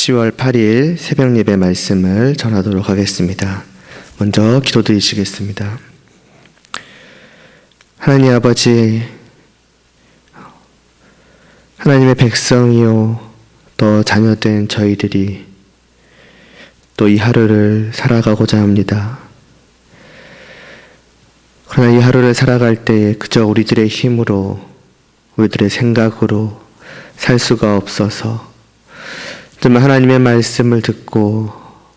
10월 8일 새벽 예배 말씀을 전하도록 하겠습니다. 먼저 기도드리시겠습니다. 하나님 아버지, 하나님의 백성이요 또 자녀된 저희들이 또 이 하루를 살아가고자 합니다. 그러나 이 하루를 살아갈 때에 그저 우리들의 힘으로, 우리들의 생각으로 살 수가 없어서 정말 하나님의 말씀을 듣고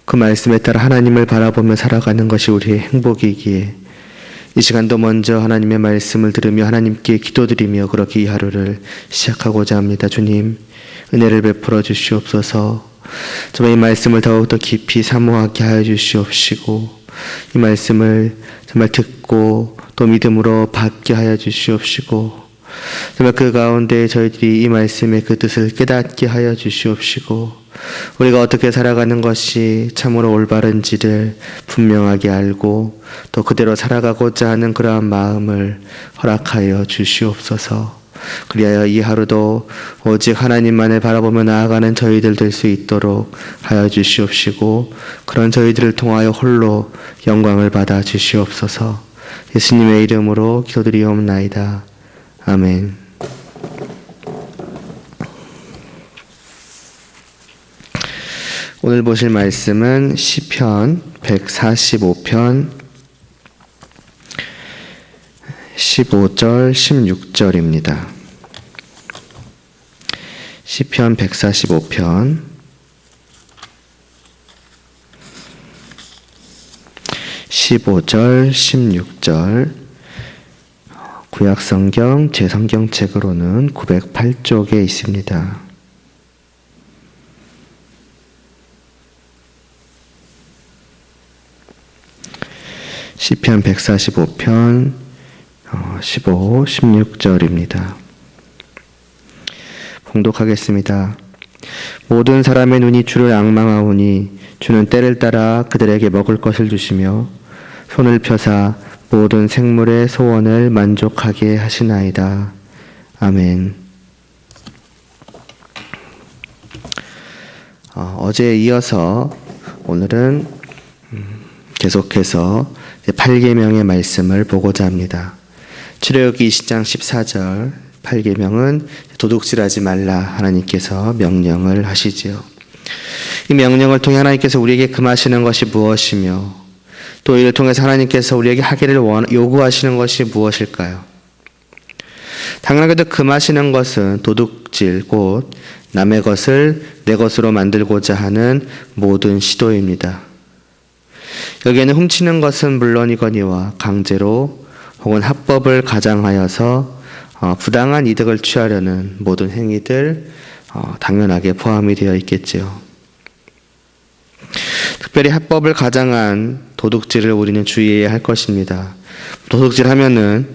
그 말씀에 따라 하나님을 바라보며 살아가는 것이 우리의 행복이기에 이 시간도 먼저 하나님의 말씀을 들으며 하나님께 기도드리며 그렇게 이 하루를 시작하고자 합니다. 주님, 은혜를 베풀어 주시옵소서. 정말 이 말씀을 더욱더 깊이 사모하게 하여 주시옵시고 이 말씀을 정말 듣고 또 믿음으로 받게 하여 주시옵시고 정말 그 가운데 저희들이 이 말씀의 그 뜻을 깨닫게 하여 주시옵시고 우리가 어떻게 살아가는 것이 참으로 올바른지를 분명하게 알고 또 그대로 살아가고자 하는 그러한 마음을 허락하여 주시옵소서. 그리하여 이 하루도 오직 하나님만을 바라보며 나아가는 저희들 될 수 있도록 하여 주시옵시고 그런 저희들을 통하여 홀로 영광을 받아 주시옵소서. 예수님의 이름으로 기도드리옵나이다. 아멘. 오늘 보실 말씀은 시편 145편 15절 16절입니다. 시편 145편 15절 16절 구약성경 제성경책으로는 908쪽에 있습니다. 시편 145편 15, 16절입니다. 봉독하겠습니다. 모든 사람의 눈이 주를 앙망하오니 주는 때를 따라 그들에게 먹을 것을 주시며 손을 펴사 모든 생물의 소원을 만족하게 하시나이다. 아멘. 어제에 이어서 오늘은 계속해서 8계명의 말씀을 보고자 합니다. 출애굽기 20장 14절 8계명은 도둑질하지 말라 하나님께서 명령을 하시지요. 이 명령을 통해 하나님께서 우리에게 금하시는 것이 무엇이며 또 이를 통해서 하나님께서 우리에게 하기를 요구하시는 것이 무엇일까요? 당연하게도 금하시는 것은 도둑질 곧 남의 것을 내 것으로 만들고자 하는 모든 시도입니다. 여기에는 훔치는 것은 물론이거니와 강제로 혹은 합법을 가장하여서 부당한 이득을 취하려는 모든 행위들 당연하게 포함이 되어 있겠지요. 특별히 합법을 가장한 도둑질을 우리는 주의해야 할 것입니다. 도둑질하면은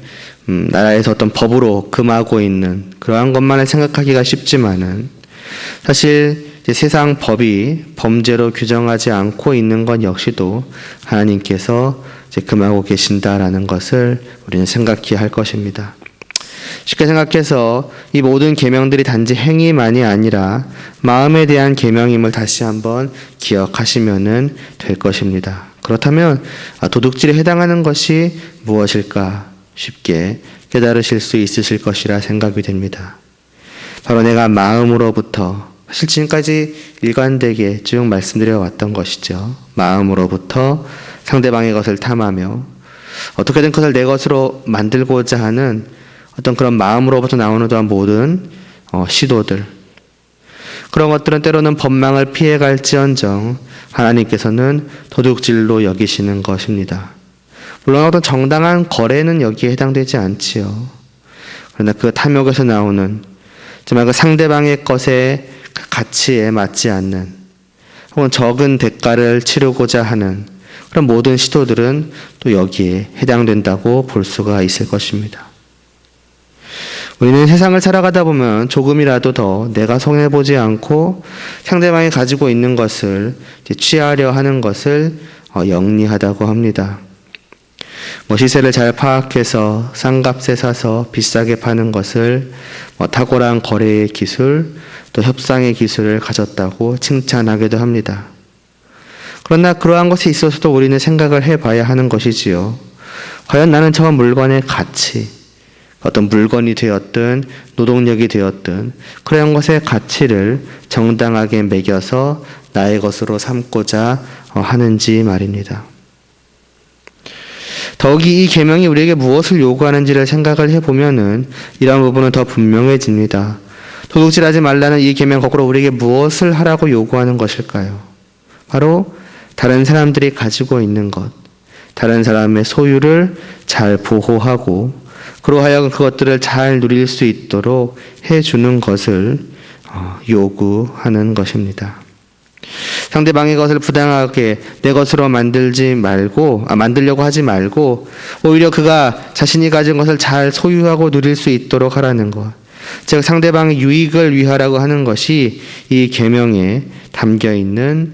나라에서 어떤 법으로 금하고 있는 그러한 것만을 생각하기가 쉽지만은 사실 세상 법이 범죄로 규정하지 않고 있는 것 역시도 하나님께서 금하고 계신다라는 것을 우리는 생각해야 할 것입니다. 쉽게 생각해서 이 모든 계명들이 단지 행위만이 아니라 마음에 대한 계명임을 다시 한번 기억하시면 될 것입니다. 그렇다면 도둑질에 해당하는 것이 무엇일까 쉽게 깨달으실 수 있으실 것이라 생각이 됩니다. 바로 내가 마음으로부터 사실 지금까지 일관되게 쭉 말씀드려 왔던 것이죠. 마음으로부터 상대방의 것을 탐하며 어떻게든 그것을 내 것으로 만들고자 하는 어떤 그런 마음으로부터 나오는 또한 모든 시도들 그런 것들은 때로는 법망을 피해갈지언정 하나님께서는 도둑질로 여기시는 것입니다. 물론 어떤 정당한 거래는 여기에 해당되지 않지요. 그러나 그 탐욕에서 나오는 정말 그 상대방의 것에 그 가치에 맞지 않는 혹은 적은 대가를 치르고자 하는 그런 모든 시도들은 또 여기에 해당된다고 볼 수가 있을 것입니다. 우리는 세상을 살아가다 보면 조금이라도 더 내가 손해보지 않고 상대방이 가지고 있는 것을 취하려 하는 것을 영리하다고 합니다. 시세를 잘 파악해서 싼 값에 사서 비싸게 파는 것을 탁월한 거래의 기술, 또 협상의 기술을 가졌다고 칭찬하기도 합니다. 그러나 그러한 것에 있어서도 우리는 생각을 해봐야 하는 것이지요. 과연 나는 저 물건의 가치, 어떤 물건이 되었든 노동력이 되었든 그런 것의 가치를 정당하게 매겨서 나의 것으로 삼고자 하는지 말입니다. 더욱이 이 계명이 우리에게 무엇을 요구하는지를 생각을 해보면은 이러한 부분은 더 분명해집니다. 도둑질하지 말라는 이 계명 거꾸로 우리에게 무엇을 하라고 요구하는 것일까요? 바로 다른 사람들이 가지고 있는 것, 다른 사람의 소유를 잘 보호하고 그로하여금 그것들을 잘 누릴 수 있도록 해주는 것을 요구하는 것입니다. 상대방의 것을 부당하게 내 것으로 만들려고 하지 말고 오히려 그가 자신이 가진 것을 잘 소유하고 누릴 수 있도록 하라는 것. 즉 상대방의 유익을 위하라고 하는 것이 이 계명에 담겨 있는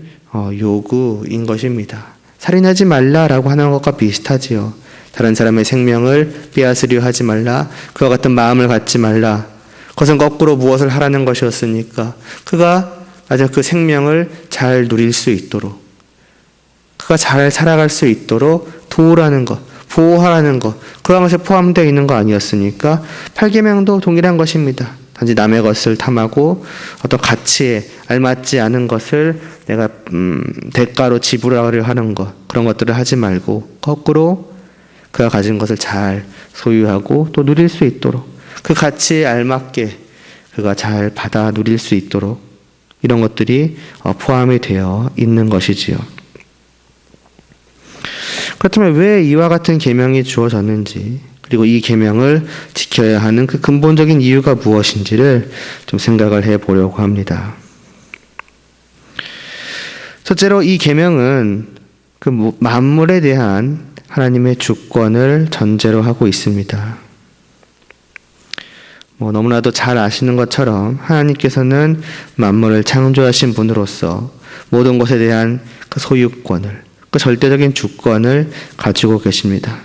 요구인 것입니다. 살인하지 말라라고 하는 것과 비슷하지요. 다른 사람의 생명을 빼앗으려 하지 말라. 그와 같은 마음을 갖지 말라. 그것은 거꾸로 무엇을 하라는 것이었으니까 그가 가진 그 생명을 잘 누릴 수 있도록 그가 잘 살아갈 수 있도록 도우라는 것, 보호하라는 것, 그런 것에 포함되어 있는 거 아니었습니까? 8계명도 동일한 것입니다. 단지 남의 것을 탐하고 어떤 가치에 알맞지 않은 것을 내가 대가로 지불하려 하는 것, 그런 것들을 하지 말고 거꾸로 그가 가진 것을 잘 소유하고 또 누릴 수 있도록 그 가치에 알맞게 그가 잘 받아 누릴 수 있도록 이런 것들이 포함이 되어 있는 것이지요. 그렇다면 왜 이와 같은 계명이 주어졌는지 그리고 이 계명을 지켜야 하는 그 근본적인 이유가 무엇인지를 좀 생각을 해보려고 합니다. 첫째로 이 계명은 그 만물에 대한 하나님의 주권을 전제로 하고 있습니다. 너무나도 잘 아시는 것처럼 하나님께서는 만물을 창조하신 분으로서 모든 것에 대한 그 소유권을, 그 절대적인 주권을 가지고 계십니다.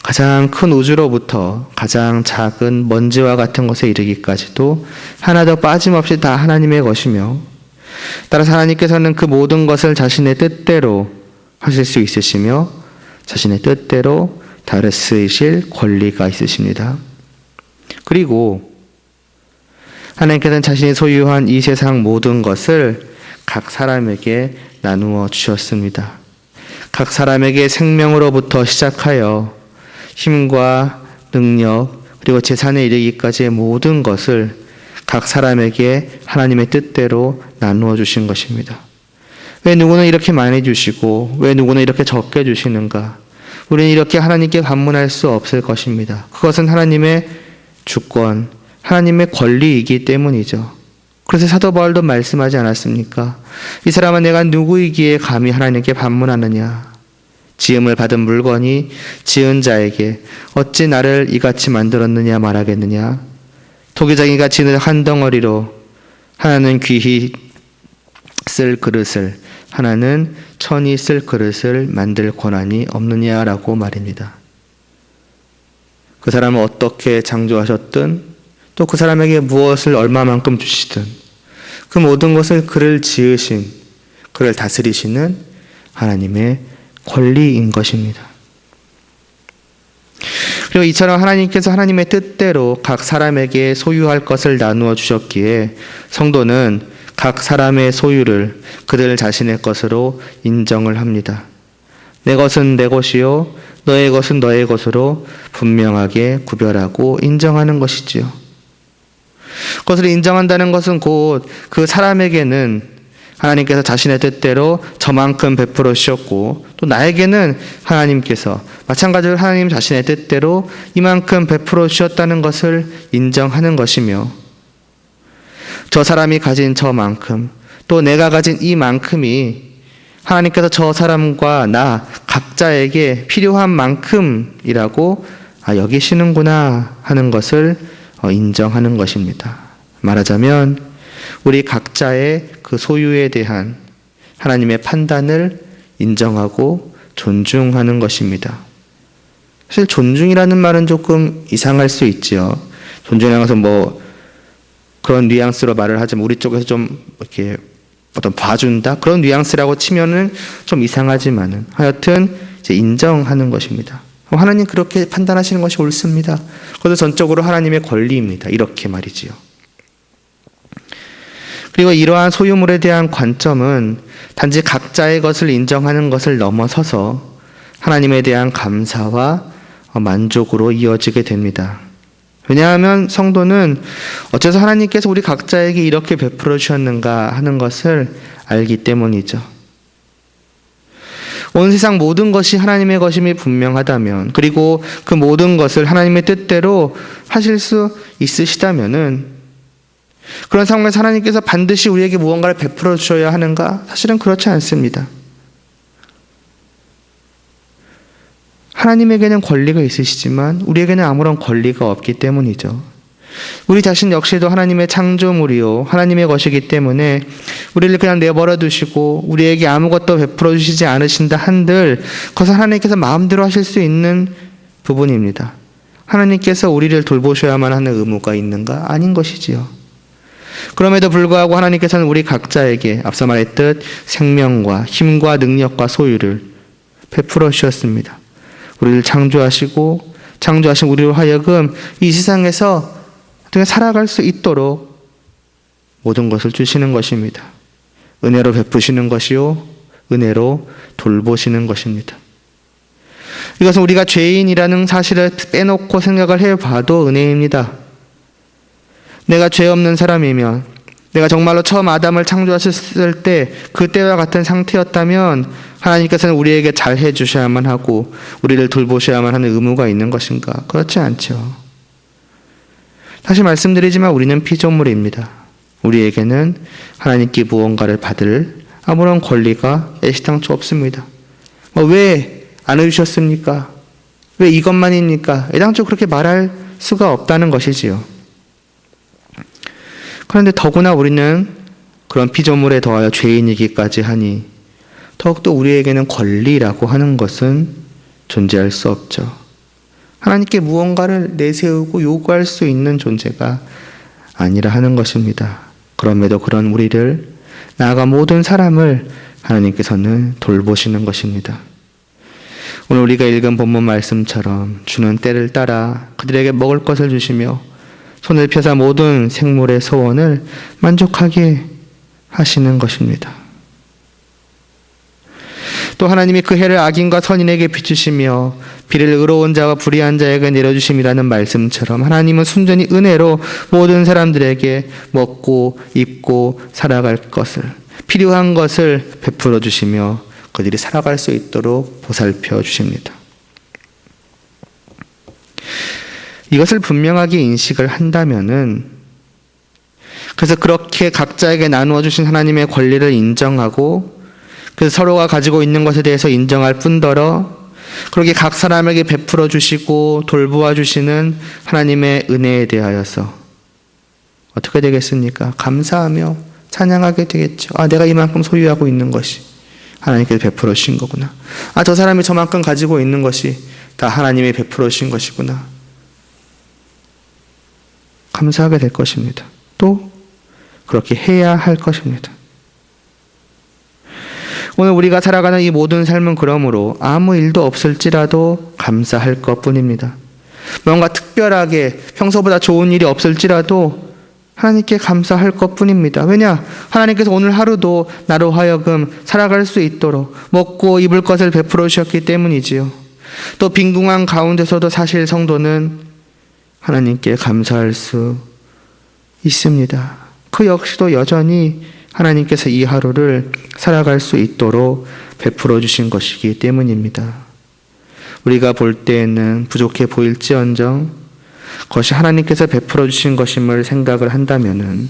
가장 큰 우주로부터 가장 작은 먼지와 같은 것에 이르기까지도 하나도 빠짐없이 다 하나님의 것이며 따라서 하나님께서는 그 모든 것을 자신의 뜻대로 하실 수 있으시며 자신의 뜻대로 다를 쓰이실 권리가 있으십니다. 그리고 하나님께서는 자신이 소유한 이 세상 모든 것을 각 사람에게 나누어 주셨습니다. 각 사람에게 생명으로부터 시작하여 힘과 능력 그리고 재산에 이르기까지의 모든 것을 각 사람에게 하나님의 뜻대로 나누어 주신 것입니다. 왜 누구는 이렇게 많이 주시고 왜 누구는 이렇게 적게 주시는가? 우리는 이렇게 하나님께 반문할 수 없을 것입니다. 그것은 하나님의 주권, 하나님의 권리이기 때문이죠. 그래서 사도 바울도 말씀하지 않았습니까? 이 사람은 내가 누구이기에 감히 하나님께 반문하느냐? 지음을 받은 물건이 지은 자에게 어찌 나를 이같이 만들었느냐 말하겠느냐? 도기장이가 지는 한 덩어리로 하나는 귀히 쓸 그릇을 하나는 천히 쓸 그릇을 만들 권한이 없느냐라고 말입니다. 그 사람을 어떻게 창조하셨든 또 그 사람에게 무엇을 얼마만큼 주시든 그 모든 것을 그를 지으신, 그를 다스리시는 하나님의 권리인 것입니다. 그리고 이처럼 하나님께서 하나님의 뜻대로 각 사람에게 소유할 것을 나누어 주셨기에 성도는 각 사람의 소유를 그들 자신의 것으로 인정을 합니다. 내 것은 내 것이요 너의 것은 너의 것으로 분명하게 구별하고 인정하는 것이지요. 그것을 인정한다는 것은 곧 그 사람에게는 하나님께서 자신의 뜻대로 저만큼 베풀어 주셨고 또 나에게는 하나님께서 마찬가지로 하나님 자신의 뜻대로 이만큼 베풀어 주셨다는 것을 인정하는 것이며 저 사람이 가진 저만큼 또 내가 가진 이만큼이 하나님께서 저 사람과 나 각자에게 필요한 만큼이라고 여기시는구나 하는 것을 인정하는 것입니다. 말하자면 우리 각자의 그 소유에 대한 하나님의 판단을 인정하고 존중하는 것입니다. 사실 존중이라는 말은 조금 이상할 수 있지요. 존중이라는 것은 그런 뉘앙스로 말을 하자면 우리 쪽에서 좀 이렇게 어떤 봐준다 그런 뉘앙스라고 치면은 좀 이상하지만은 하여튼 이제 인정하는 것입니다. 하나님 그렇게 판단하시는 것이 옳습니다. 그것도 전적으로 하나님의 권리입니다. 이렇게 말이지요. 그리고 이러한 소유물에 대한 관점은 단지 각자의 것을 인정하는 것을 넘어서서 하나님에 대한 감사와 만족으로 이어지게 됩니다. 왜냐하면 성도는 어째서 하나님께서 우리 각자에게 이렇게 베풀어 주셨는가 하는 것을 알기 때문이죠. 온 세상 모든 것이 하나님의 것임이 분명하다면, 그리고 그 모든 것을 하나님의 뜻대로 하실 수 있으시다면은, 그런 상황에서 하나님께서 반드시 우리에게 무언가를 베풀어 주셔야 하는가? 사실은 그렇지 않습니다. 하나님에게는 권리가 있으시지만 우리에게는 아무런 권리가 없기 때문이죠. 우리 자신 역시도 하나님의 창조물이요 하나님의 것이기 때문에 우리를 그냥 내버려 두시고 우리에게 아무것도 베풀어 주시지 않으신다 한들 그것은 하나님께서 마음대로 하실 수 있는 부분입니다. 하나님께서 우리를 돌보셔야만 하는 의무가 있는가? 아닌 것이지요. 그럼에도 불구하고 하나님께서는 우리 각자에게 앞서 말했듯 생명과 힘과 능력과 소유를 베풀어 주셨습니다. 우리를 창조하시고 창조하신 우리로 하여금 이 세상에서 어떻게 살아갈 수 있도록 모든 것을 주시는 것입니다. 은혜로 베푸시는 것이요 은혜로 돌보시는 것입니다. 이것은 우리가 죄인이라는 사실을 빼놓고 생각을 해봐도 은혜입니다. 내가 죄 없는 사람이면 내가 정말로 처음 아담을 창조하셨을 때 그때와 같은 상태였다면 하나님께서는 우리에게 잘 해주셔야만 하고 우리를 돌보셔야만 하는 의무가 있는 것인가? 그렇지 않죠. 다시 말씀드리지만 우리는 피조물입니다. 우리에게는 하나님께 무언가를 받을 아무런 권리가 애시당초 없습니다. 왜 안 해주셨습니까? 왜 이것만입니까? 애당초 그렇게 말할 수가 없다는 것이지요. 그런데 더구나 우리는 그런 피조물에 더하여 죄인이기까지 하니 더욱더 우리에게는 권리라고 하는 것은 존재할 수 없죠. 하나님께 무언가를 내세우고 요구할 수 있는 존재가 아니라 하는 것입니다. 그럼에도 그런 우리를 나아가 모든 사람을 하나님께서는 돌보시는 것입니다. 오늘 우리가 읽은 본문 말씀처럼 주는 때를 따라 그들에게 먹을 것을 주시며 손을 펴사 모든 생물의 소원을 만족하게 하시는 것입니다. 또 하나님이 그 해를 악인과 선인에게 비추시며 비를 의로운 자와 불의한 자에게 내려주심이라는 말씀처럼 하나님은 순전히 은혜로 모든 사람들에게 먹고 입고 살아갈 것을 필요한 것을 베풀어 주시며 그들이 살아갈 수 있도록 보살펴 주십니다. 이것을 분명하게 인식을 한다면은 그래서 그렇게 각자에게 나누어 주신 하나님의 권리를 인정하고 그래서 서로가 가지고 있는 것에 대해서 인정할 뿐더러 그렇게 각 사람에게 베풀어 주시고 돌보아 주시는 하나님의 은혜에 대하여서 어떻게 되겠습니까? 감사하며 찬양하게 되겠죠. 내가 이만큼 소유하고 있는 것이 하나님께서 베풀어 주신 거구나. 저 사람이 저만큼 가지고 있는 것이 다 하나님이 베풀어 주신 것이구나. 감사하게 될 것입니다. 또 그렇게 해야 할 것입니다. 오늘 우리가 살아가는 이 모든 삶은 그러므로 아무 일도 없을지라도 감사할 것뿐입니다. 뭔가 특별하게 평소보다 좋은 일이 없을지라도 하나님께 감사할 것뿐입니다. 왜냐? 하나님께서 오늘 하루도 나로 하여금 살아갈 수 있도록 먹고 입을 것을 베풀어 주셨기 때문이지요. 또 빈궁한 가운데서도 사실 성도는 하나님께 감사할 수 있습니다. 그 역시도 여전히 하나님께서 이 하루를 살아갈 수 있도록 베풀어 주신 것이기 때문입니다. 우리가 볼 때에는 부족해 보일지언정 그것이 하나님께서 베풀어 주신 것임을 생각을 한다면은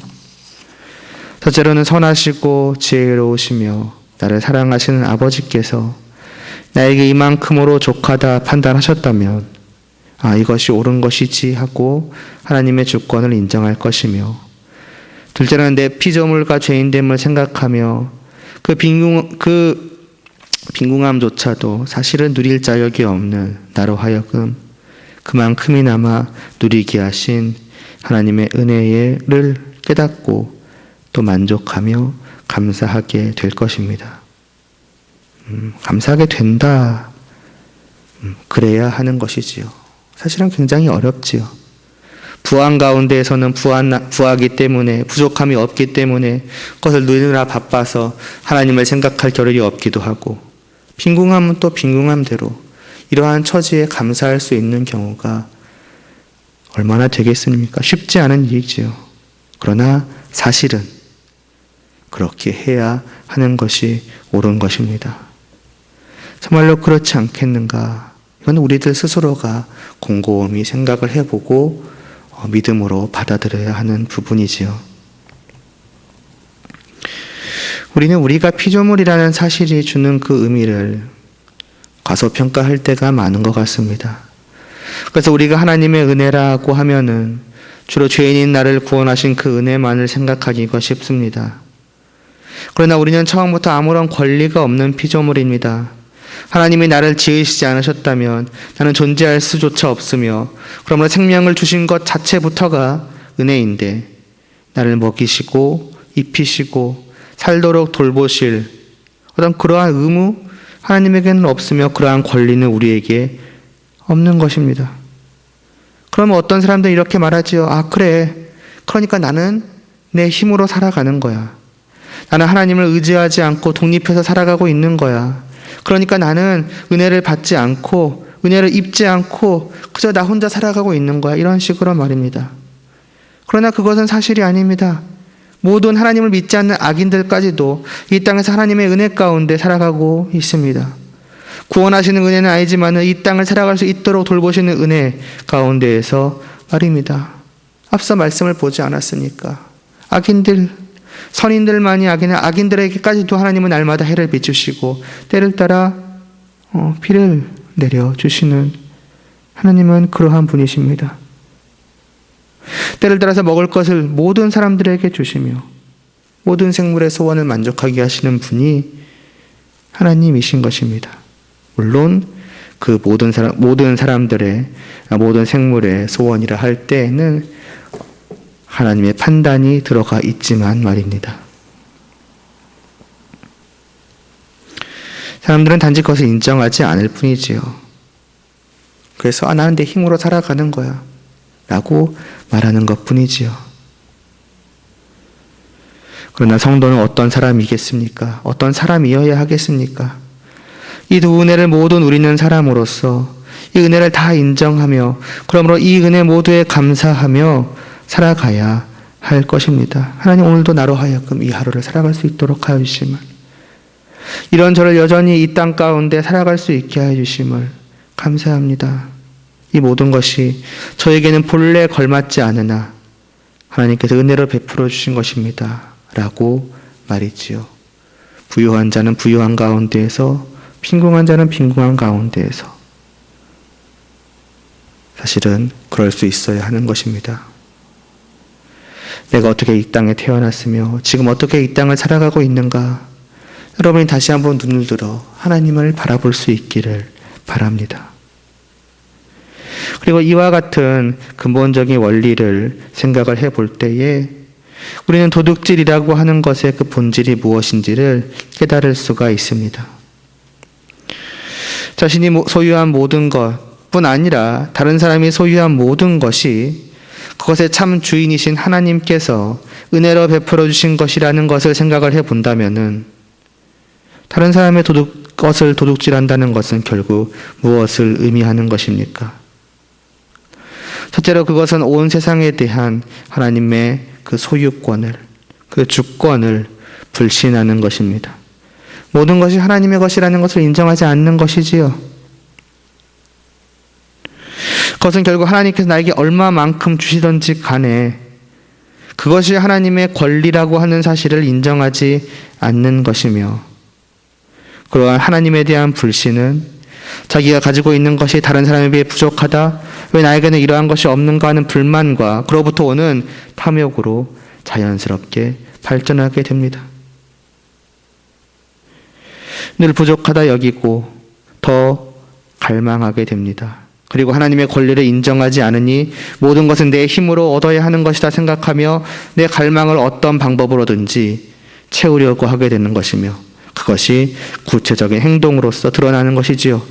첫째로는 선하시고 지혜로우시며 나를 사랑하시는 아버지께서 나에게 이만큼으로 족하다 판단하셨다면 이것이 옳은 것이지 하고 하나님의 주권을 인정할 것이며 둘째로는 내 피조물과 죄인됨을 생각하며 그 빈궁함조차도 사실은 누릴 자격이 없는 나로 하여금 그만큼이나마 누리게 하신 하나님의 은혜를 깨닫고 또 만족하며 감사하게 될 것입니다. 감사하게 된다. 그래야 하는 것이지요. 사실은 굉장히 어렵지요. 부한 가운데에서는 부하기 때문에, 부족함이 없기 때문에 그것을 누리느라 바빠서 하나님을 생각할 겨를이 없기도 하고, 빈궁함은 또 빈궁함대로 이러한 처지에 감사할 수 있는 경우가 얼마나 되겠습니까? 쉽지 않은 일이지요. 그러나 사실은 그렇게 해야 하는 것이 옳은 것입니다. 정말로 그렇지 않겠는가? 이건 우리들 스스로가 곰곰이 생각을 해보고 믿음으로 받아들여야 하는 부분이지요. 우리는 우리가 피조물이라는 사실이 주는 그 의미를 과소평가할 때가 많은 것 같습니다. 그래서 우리가 하나님의 은혜라고 하면은 주로 죄인인 나를 구원하신 그 은혜만을 생각하기가 쉽습니다. 그러나 우리는 처음부터 아무런 권리가 없는 피조물입니다. 하나님이 나를 지으시지 않으셨다면 나는 존재할 수조차 없으며, 그러므로 생명을 주신 것 자체부터가 은혜인데, 나를 먹이시고 입히시고 살도록 돌보실 어떤 그러한 의무, 하나님에게는 없으며 그러한 권리는 우리에게 없는 것입니다. 그러면 어떤 사람들은 이렇게 말하지요. 그래. 그러니까 나는 내 힘으로 살아가는 거야. 나는 하나님을 의지하지 않고 독립해서 살아가고 있는 거야. 그러니까 나는 은혜를 받지 않고 은혜를 입지 않고 그저 나 혼자 살아가고 있는 거야. 이런 식으로 말입니다. 그러나 그것은 사실이 아닙니다. 모든 하나님을 믿지 않는 악인들까지도 이 땅에서 하나님의 은혜 가운데 살아가고 있습니다. 구원하시는 은혜는 아니지만 이 땅을 살아갈 수 있도록 돌보시는 은혜 가운데에서 말입니다. 앞서 말씀을 보지 않았습니까? 악인들, 선인들만이 아니라 악인들에게까지도 하나님은 날마다 해를 비추시고 때를 따라 비를 내려주시는 하나님은 그러한 분이십니다. 때를 따라서 먹을 것을 모든 사람들에게 주시며 모든 생물의 소원을 만족하게 하시는 분이 하나님이신 것입니다. 물론 그 모든 사람들의 모든 생물의 소원이라 할 때에는 하나님의 판단이 들어가 있지만 말입니다. 사람들은 단지 그것을 인정하지 않을 뿐이지요. 그래서 나는 내 힘으로 살아가는 거야 라고 말하는 것 뿐이지요. 그러나 성도는 어떤 사람이겠습니까? 어떤 사람이어야 하겠습니까? 이 두 은혜를 모두 누리는 사람으로서 이 은혜를 다 인정하며 그러므로 이 은혜 모두에 감사하며 살아가야 할 것입니다. 하나님 오늘도 나로 하여금 이 하루를 살아갈 수 있도록 하여 주심을, 이런 저를 여전히 이 땅 가운데 살아갈 수 있게 하여 주심을 감사합니다. 이 모든 것이 저에게는 본래 걸맞지 않으나 하나님께서 은혜로 베풀어 주신 것입니다 라고 말이지요. 부유한 자는 부유한 가운데에서, 빈궁한 자는 빈궁한 가운데에서 사실은 그럴 수 있어야 하는 것입니다. 내가 어떻게 이 땅에 태어났으며 지금 어떻게 이 땅을 살아가고 있는가, 여러분이 다시 한번 눈을 들어 하나님을 바라볼 수 있기를 바랍니다. 그리고 이와 같은 근본적인 원리를 생각을 해볼 때에 우리는 도둑질이라고 하는 것의 그 본질이 무엇인지를 깨달을 수가 있습니다. 자신이 소유한 모든 것뿐 아니라 다른 사람이 소유한 모든 것이 그것의 참 주인이신 하나님께서 은혜로 베풀어 주신 것이라는 것을 생각을 해본다면은 다른 사람의 것을 도둑질한다는 것은 결국 무엇을 의미하는 것입니까? 첫째로 그것은 온 세상에 대한 하나님의 그 소유권을, 그 주권을 불신하는 것입니다. 모든 것이 하나님의 것이라는 것을 인정하지 않는 것이지요. 그것은 결국 하나님께서 나에게 얼마만큼 주시든지 간에 그것이 하나님의 권리라고 하는 사실을 인정하지 않는 것이며, 그러한 하나님에 대한 불신은 자기가 가지고 있는 것이 다른 사람에 비해 부족하다, 왜 나에게는 이러한 것이 없는가 하는 불만과 그로부터 오는 탐욕으로 자연스럽게 발전하게 됩니다. 늘 부족하다 여기고 더 갈망하게 됩니다. 그리고 하나님의 권리를 인정하지 않으니 모든 것은 내 힘으로 얻어야 하는 것이다 생각하며 내 갈망을 어떤 방법으로든지 채우려고 하게 되는 것이며 그것이 구체적인 행동으로서 드러나는 것이지요.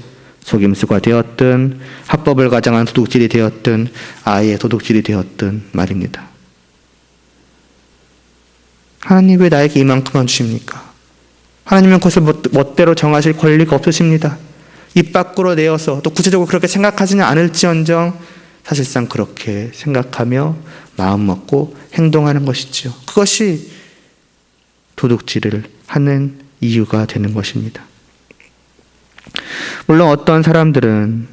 속임수가 되었든 합법을 가장한 도둑질이 되었든 아예 도둑질이 되었든 말입니다. 하나님 왜 나에게 이만큼만 주십니까? 하나님은 그것을 멋대로 정하실 권리가 없으십니다. 입 밖으로 내어서 또 구체적으로 그렇게 생각하지는 않을지언정 사실상 그렇게 생각하며 마음 먹고 행동하는 것이지요. 그것이 도둑질을 하는 이유가 되는 것입니다. 물론 어떤 사람들은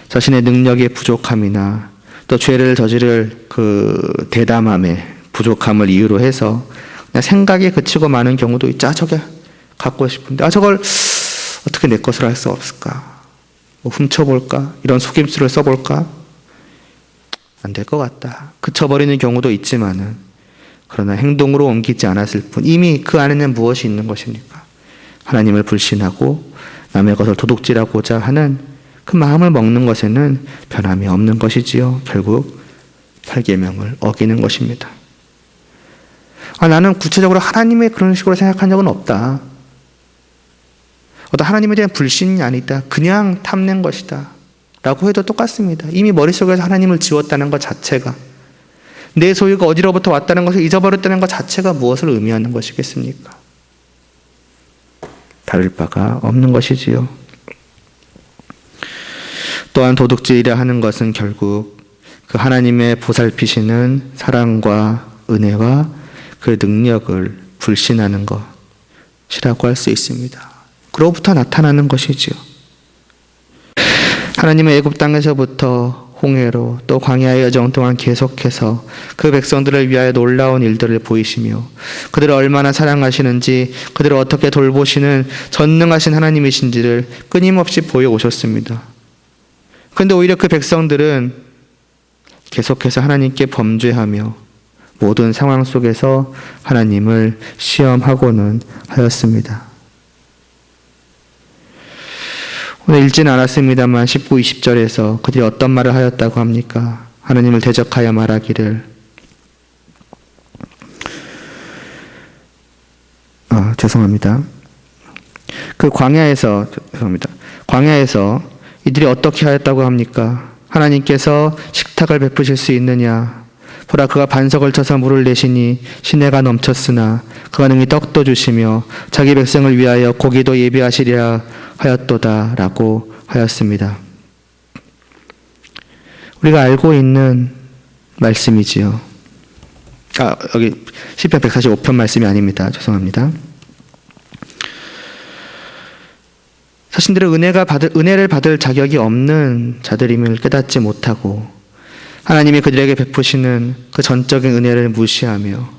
자신의 능력의 부족함이나 또 죄를 저지를 그 대담함의 부족함을 이유로 해서 그냥 생각에 그치고 마는 경우도 있죠. 저게 갖고 싶은데 저걸 어떻게 내 것으로 할 수 없을까? 뭐 훔쳐볼까? 이런 속임수를 써볼까? 안 될 것 같다. 그쳐버리는 경우도 있지만은 그러나 행동으로 옮기지 않았을 뿐 이미 그 안에는 무엇이 있는 것입니까? 하나님을 불신하고 남의 것을 도둑질하고자 하는 그 마음을 먹는 것에는 변함이 없는 것이지요. 결국 8계명을 어기는 것입니다. 나는 구체적으로 하나님의 그런 식으로 생각한 적은 없다. 어떤 하나님에 대한 불신이 아니다. 그냥 탐낸 것이다. 라고 해도 똑같습니다. 이미 머릿속에서 하나님을 지웠다는 것 자체가 내 소유가 어디로부터 왔다는 것을 잊어버렸다는 것 자체가 무엇을 의미하는 것이겠습니까? 다를 바가 없는 것이지요. 또한 도둑질이라 하는 것은 결국 그 하나님의 보살피시는 사랑과 은혜와 그 능력을 불신하는 것이라고 할 수 있습니다. 그로부터 나타나는 것이지요. 하나님은 애굽 땅에서부터 홍해로 또 광야의 여정 동안 계속해서 그 백성들을 위하여 놀라운 일들을 보이시며 그들을 얼마나 사랑하시는지 그들을 어떻게 돌보시는 전능하신 하나님이신지를 끊임없이 보여오셨습니다. 그런데 오히려 그 백성들은 계속해서 하나님께 범죄하며 모든 상황 속에서 하나님을 시험하고는 하였습니다. 오늘 읽지는 않았습니다만 19, 20절에서 그들이 어떤 말을 하였다고 합니까? 하나님을 대적하여 말하기를 죄송합니다. 그 광야에서 이들이 어떻게 하였다고 합니까? 하나님께서 식탁을 베푸실 수 있느냐? 보라 그가 반석을 쳐서 물을 내시니 시내가 넘쳤으나 그가 능히 떡도 주시며 자기 백성을 위하여 고기도 예비하시리라 하였도다 라고 하였습니다. 우리가 알고 있는 말씀이지요. 여기 시편 145편 말씀이 아닙니다. 죄송합니다. 자신들은 은혜를 받을 자격이 없는 자들임을 깨닫지 못하고 하나님이 그들에게 베푸시는 그 전적인 은혜를 무시하며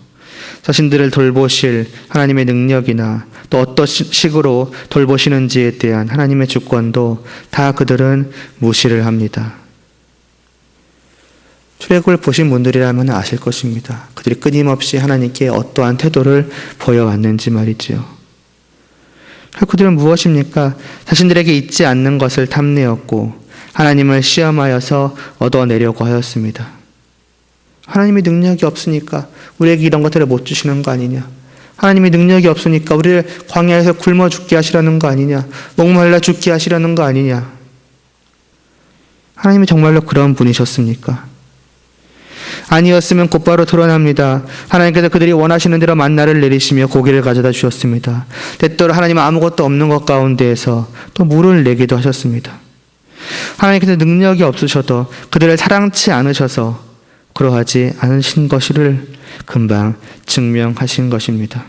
자신들을 돌보실 하나님의 능력이나 또 어떤 식으로 돌보시는지에 대한 하나님의 주권도 다 그들은 무시를 합니다. 출애굽을 보신 분들이라면 아실 것입니다. 그들이 끊임없이 하나님께 어떠한 태도를 보여왔는지 말이지요. 그들은 무엇입니까? 자신들에게 있지 않는 것을 탐내었고 하나님을 시험하여서 얻어내려고 하였습니다. 하나님이 능력이 없으니까 우리에게 이런 것들을 못 주시는 거 아니냐? 하나님이 능력이 없으니까 우리를 광야에서 굶어 죽게 하시려는 거 아니냐? 목말라 죽게 하시려는 거 아니냐? 하나님이 정말로 그런 분이셨습니까? 아니었으면 곧바로 드러납니다. 하나님께서 그들이 원하시는 대로 만나를 내리시며 고기를 가져다 주셨습니다. 때때로 하나님은 아무것도 없는 것 가운데에서 또 물을 내기도 하셨습니다. 하나님께서 능력이 없으셔도 그들을 사랑치 않으셔서 그러하지 않으신 것을 금방 증명하신 것입니다.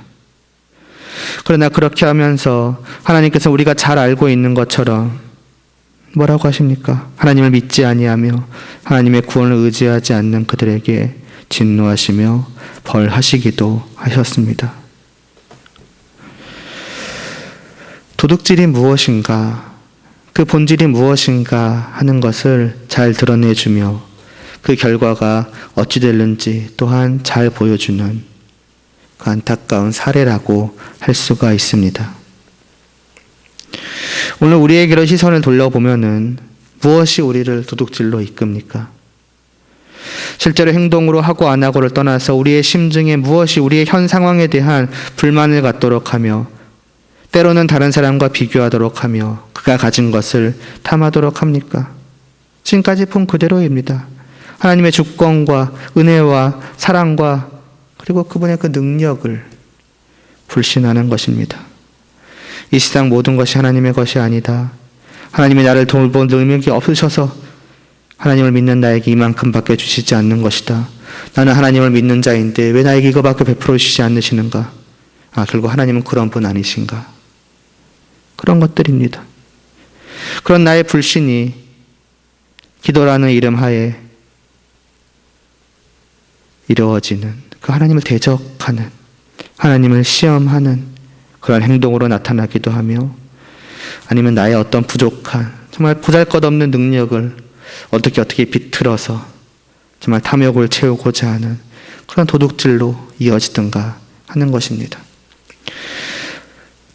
그러나 그렇게 하면서 하나님께서 우리가 잘 알고 있는 것처럼 뭐라고 하십니까? 하나님을 믿지 아니하며 하나님의 구원을 의지하지 않는 그들에게 진노하시며 벌하시기도 하셨습니다. 도둑질이 무엇인가, 그 본질이 무엇인가 하는 것을 잘 드러내주며 그 결과가 어찌 될는지 또한 잘 보여주는 그 안타까운 사례라고 할 수가 있습니다. 오늘 우리에게로 시선을 돌려보면은 무엇이 우리를 도둑질로 이끕니까? 실제로 행동으로 하고 안 하고를 떠나서 우리의 심증에 무엇이 우리의 현 상황에 대한 불만을 갖도록 하며 때로는 다른 사람과 비교하도록 하며 그가 가진 것을 탐하도록 합니까? 지금까지 본 그대로입니다. 하나님의 주권과 은혜와 사랑과 그리고 그분의 그 능력을 불신하는 것입니다. 이 세상 모든 것이 하나님의 것이 아니다. 하나님이 나를 돌볼 능력이 없으셔서 하나님을 믿는 나에게 이만큼밖에 주시지 않는 것이다. 나는 하나님을 믿는 자인데 왜 나에게 이거밖에 베풀어 주시지 않으시는가? 결국 하나님은 그런 분 아니신가? 그런 것들입니다. 그런 나의 불신이 기도라는 이름 하에 이루어지는 그 하나님을 대적하는, 하나님을 시험하는 그런 행동으로 나타나기도 하며, 아니면 나의 어떤 부족한 정말 보잘것없는 능력을 어떻게 비틀어서 정말 탐욕을 채우고자 하는 그런 도둑질로 이어지든가 하는 것입니다.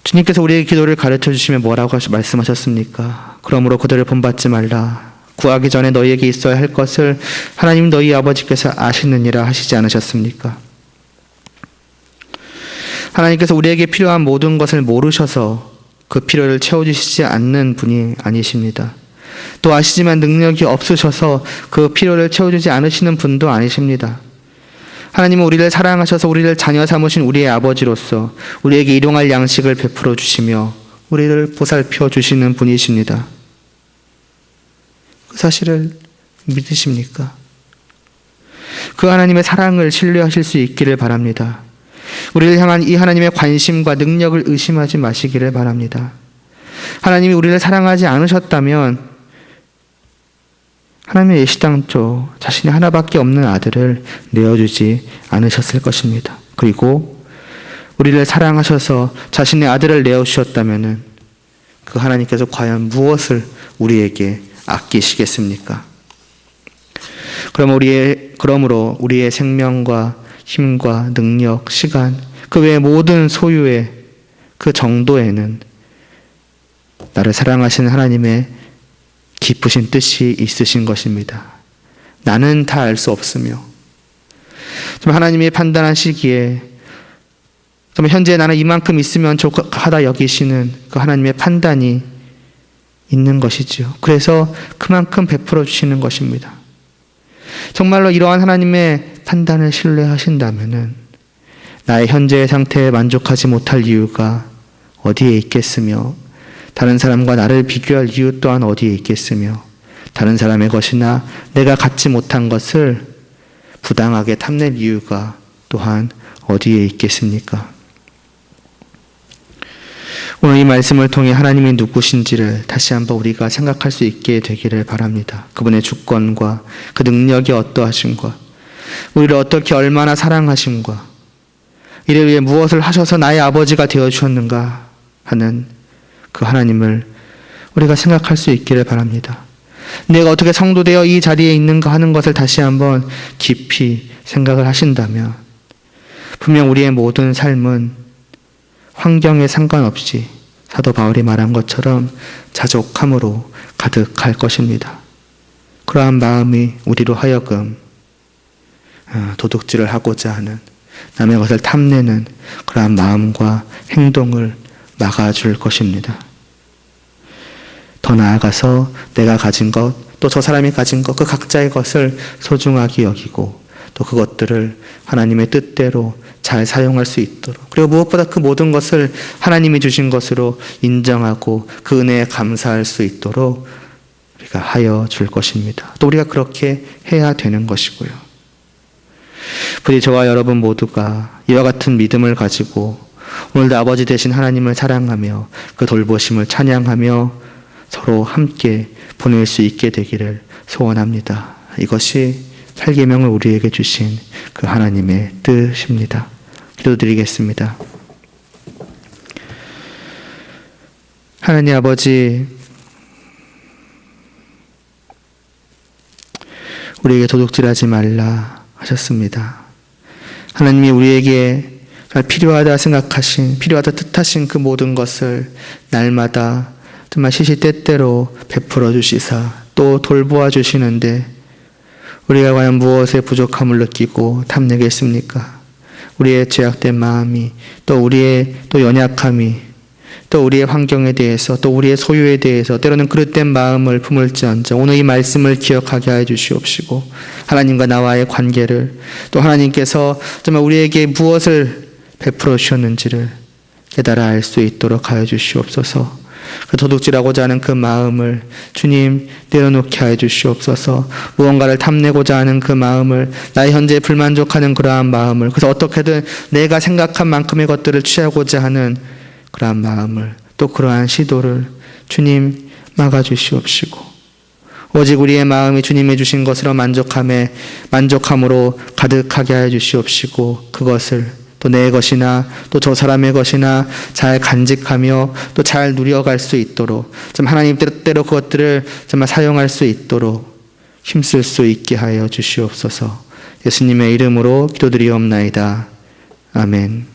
주님께서 우리의 기도를 가르쳐 주시면 뭐라고 말씀하셨습니까? 그러므로 그들을 본받지 말라. 구하기 전에 너희에게 있어야 할 것을 하나님 너희 아버지께서 아시느니라 하시지 않으셨습니까? 하나님께서 우리에게 필요한 모든 것을 모르셔서 그 필요를 채워주시지 않는 분이 아니십니다. 또 아시지만 능력이 없으셔서 그 필요를 채워주지 않으시는 분도 아니십니다. 하나님은 우리를 사랑하셔서 우리를 자녀 삼으신 우리의 아버지로서 우리에게 일용할 양식을 베풀어 주시며 우리를 보살펴 주시는 분이십니다. 그 사실을 믿으십니까? 그 하나님의 사랑을 신뢰하실 수 있기를 바랍니다. 우리를 향한 이 하나님의 관심과 능력을 의심하지 마시기를 바랍니다. 하나님이 우리를 사랑하지 않으셨다면 하나님의 예시당초 자신이 하나밖에 없는 아들을 내어주지 않으셨을 것입니다. 그리고 우리를 사랑하셔서 자신의 아들을 내어주셨다면 그 하나님께서 과연 무엇을 우리에게 아끼시겠습니까? 그러므로 우리의 생명과 힘과 능력, 시간, 그 외의 모든 소유의 그 정도에는 나를 사랑하시는 하나님의 깊으신 뜻이 있으신 것입니다. 나는 다 알 수 없으며 정말 하나님이 판단하시기에 정말 현재 나는 이만큼 있으면 족하다 여기시는 그 하나님의 판단이 있는 것이지요. 그래서 그만큼 베풀어 주시는 것입니다. 정말로 이러한 하나님의 판단을 신뢰하신다면 나의 현재의 상태에 만족하지 못할 이유가 어디에 있겠으며 다른 사람과 나를 비교할 이유 또한 어디에 있겠으며 다른 사람의 것이나 내가 갖지 못한 것을 부당하게 탐낼 이유가 또한 어디에 있겠습니까? 오늘 이 말씀을 통해 하나님이 누구신지를 다시 한번 우리가 생각할 수 있게 되기를 바랍니다. 그분의 주권과 그 능력이 어떠하심과 우리를 어떻게 얼마나 사랑하심과 이를 위해 무엇을 하셔서 나의 아버지가 되어주셨는가 하는 그 하나님을 우리가 생각할 수 있기를 바랍니다. 내가 어떻게 성도되어 이 자리에 있는가 하는 것을 다시 한번 깊이 생각을 하신다면 분명 우리의 모든 삶은 환경에 상관없이 사도 바울이 말한 것처럼 자족함으로 가득할 것입니다. 그러한 마음이 우리로 하여금 도둑질을 하고자 하는 남의 것을 탐내는 그러한 마음과 행동을 막아줄 것입니다. 더 나아가서 내가 가진 것, 또 저 사람이 가진 것, 그 각자의 것을 소중하게 여기고 또 그것들을 하나님의 뜻대로 잘 사용할 수 있도록, 그리고 무엇보다 그 모든 것을 하나님이 주신 것으로 인정하고 그 은혜에 감사할 수 있도록 우리가 하여 줄 것입니다. 또 우리가 그렇게 해야 되는 것이고요. 부디 저와 여러분 모두가 이와 같은 믿음을 가지고 오늘도 아버지 되신 하나님을 사랑하며 그 돌보심을 찬양하며 서로 함께 보낼 수 있게 되기를 소원합니다. 이것이 8계명을 우리에게 주신 그 하나님의 뜻입니다. 기도드리겠습니다. 하나님 아버지, 우리에게 도둑질하지 말라 하셨습니다. 하나님이 우리에게 필요하다 생각하신, 필요하다 뜻하신 그 모든 것을 날마다 정말 시시때때로 베풀어 주시사 또 돌보아 주시는데 우리가 과연 무엇에 부족함을 느끼고 탐내겠습니까? 우리의 죄악된 마음이, 또 우리의 또 연약함이, 또 우리의 환경에 대해서, 또 우리의 소유에 대해서 때로는 그릇된 마음을 품을지언정 오늘 이 말씀을 기억하게 하여 주시옵시고, 하나님과 나와의 관계를, 또 하나님께서 정말 우리에게 무엇을 베풀어 주셨는지를 깨달아 알 수 있도록 하여 주시옵소서. 그 도둑질하고자 하는 그 마음을 주님 내려놓게 하여 주시옵소서. 무언가를 탐내고자 하는 그 마음을, 나의 현재에 불만족하는 그러한 마음을, 그래서 어떻게든 내가 생각한 만큼의 것들을 취하고자 하는 그러한 마음을, 또 그러한 시도를 주님 막아주시옵시고, 오직 우리의 마음이 주님이 주신 것으로 만족함으로 가득하게 하여 주시옵시고, 그것을 또 내 것이나 또 저 사람의 것이나 잘 간직하며 또 잘 누려갈 수 있도록, 좀 하나님 뜻대로 그것들을 정말 사용할 수 있도록 힘쓸 수 있게 하여 주시옵소서. 예수님의 이름으로 기도드리옵나이다. 아멘.